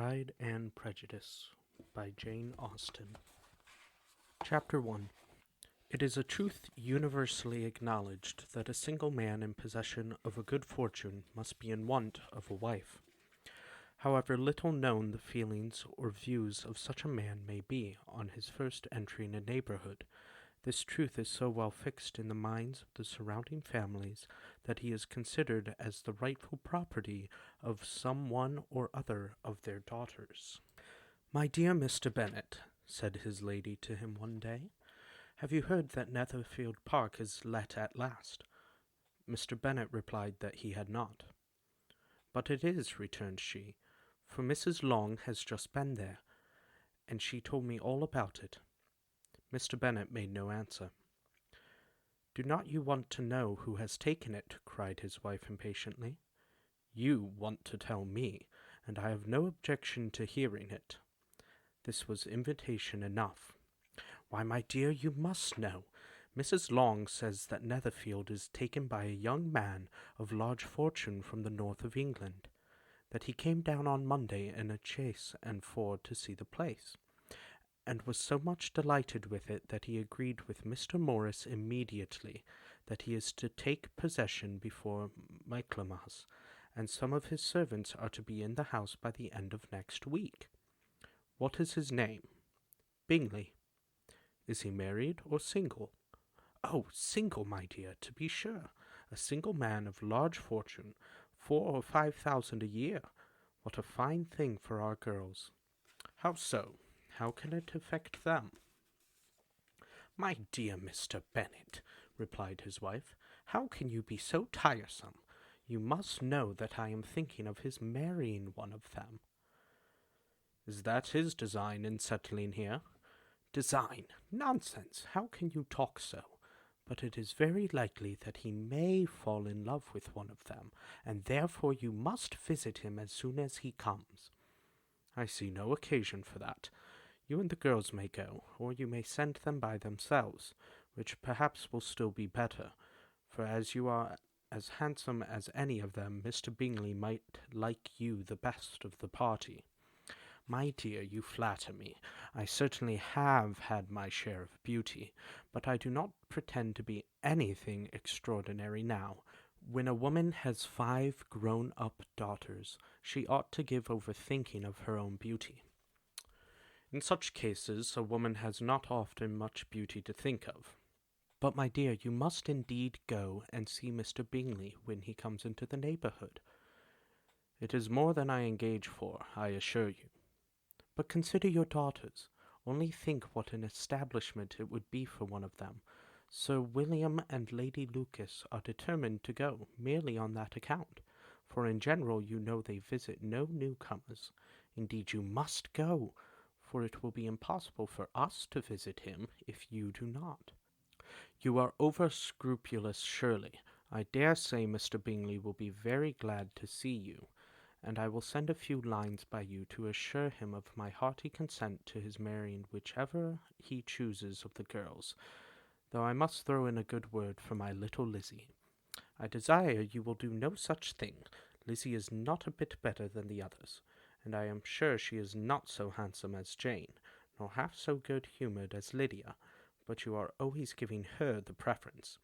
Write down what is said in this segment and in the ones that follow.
Pride and Prejudice by Jane Austen. Chapter 1. It is a truth universally acknowledged that a single man in possession of a good fortune must be in want of a wife. However little known the feelings or views of such a man may be on his first entry in a neighborhood, this truth is so well fixed in the minds of the surrounding families that he is considered as the rightful property of some one or other of their daughters. "My dear Mr. Bennet," said his lady to him one day, "have you heard that Netherfield Park is let at last?" Mr. Bennet replied that he had not. "But it is," returned she, "for Mrs. Long has just been there, and she told me all about it." Mr. Bennet made no answer. "Do not you want to know who has taken it?" cried his wife impatiently. "You want to tell me, and I have no objection to hearing it." This was invitation enough. "Why, my dear, you must know. Mrs. Long says that Netherfield is taken by a young man of large fortune from the north of England, that he came down on Monday in a chaise and four to see the place, and was so much delighted with it that he agreed with Mr. Morris immediately that he is to take possession before Michaelmas, and some of his servants are to be in the house by the end of next week. What is his name?" "Bingley." "Is he married or single?" "Oh, single, my dear, to be sure. A single man of large fortune, 4 or 5 thousand a year. What a fine thing for our girls!" "How so? How can it affect them?" "My dear Mr. Bennet," replied his wife, "how can you be so tiresome? You must know that I am thinking of his marrying one of them." "Is that his design in settling here?" "Design! Nonsense! How can you talk so? But it is very likely that he may fall in love with one of them, and therefore you must visit him as soon as he comes." "I see no occasion for that. You and the girls may go, or you may send them by themselves, which perhaps will still be better, for as you are as handsome as any of them, Mr. Bingley might like you the best of the party." "My dear, you flatter me. I certainly have had my share of beauty, but I do not pretend to be anything extraordinary now. When a woman has 5 grown-up daughters, she ought to give over thinking of her own beauty. In such cases, a woman has not often much beauty to think of. But, my dear, you must indeed go and see Mr. Bingley when he comes into the neighborhood." "It is more than I engage for, I assure you." "But consider your daughters. Only think what an establishment it would be for one of them. Sir William and Lady Lucas are determined to go, merely on that account, for in general you know they visit no newcomers. Indeed, you must go, for it will be impossible for us to visit him if you do not." "You are over-scrupulous, surely. I dare say Mr. Bingley will be very glad to see you, and I will send a few lines by you to assure him of my hearty consent to his marrying whichever he chooses of the girls, though I must throw in a good word for my little Lizzie. I desire you will do no such thing. Lizzie is not a bit better than the others, and I am sure she is not so handsome as Jane, nor half so good-humoured as Lydia, but you are always giving her the preference."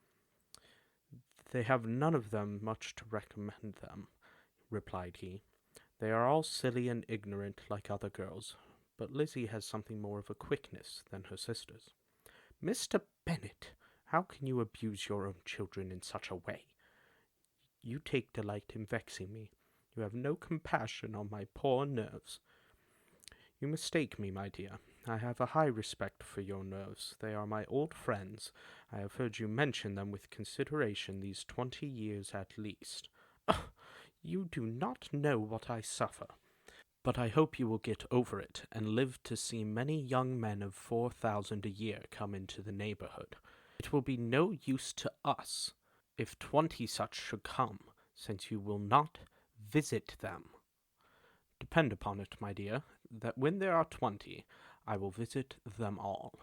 "They have none of them much to recommend them," replied he. "They are all silly and ignorant like other girls, but Lizzie has something more of a quickness than her sisters." "Mr. Bennet, how can you abuse your own children in such a way? You take delight in vexing me. You have no compassion on my poor nerves." "You mistake me, my dear. I have a high respect for your nerves. They are my old friends. I have heard you mention them with consideration these 20 years at least." "Oh, you do not know what I suffer. But I hope you will get over it, and live to see many young men of 4,000 a year come into the neighborhood. It will be no use to us if 20 such should come, since you will not visit them. Depend upon it, my dear, that when there are 20, I will visit them all."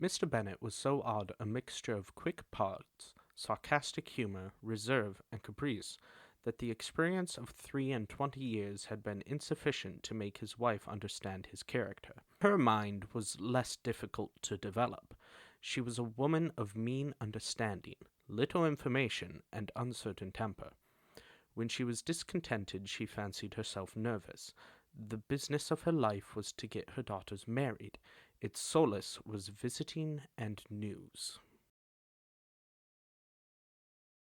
Mr. Bennet was so odd a mixture of quick parts, sarcastic humour, reserve, and caprice, that the experience of 23 years had been insufficient to make his wife understand his character. Her mind was less difficult to develop. She was a woman of mean understanding, little information, and uncertain temper. When she was discontented, she fancied herself nervous. The business of her life was to get her daughters married. Its solace was visiting and news.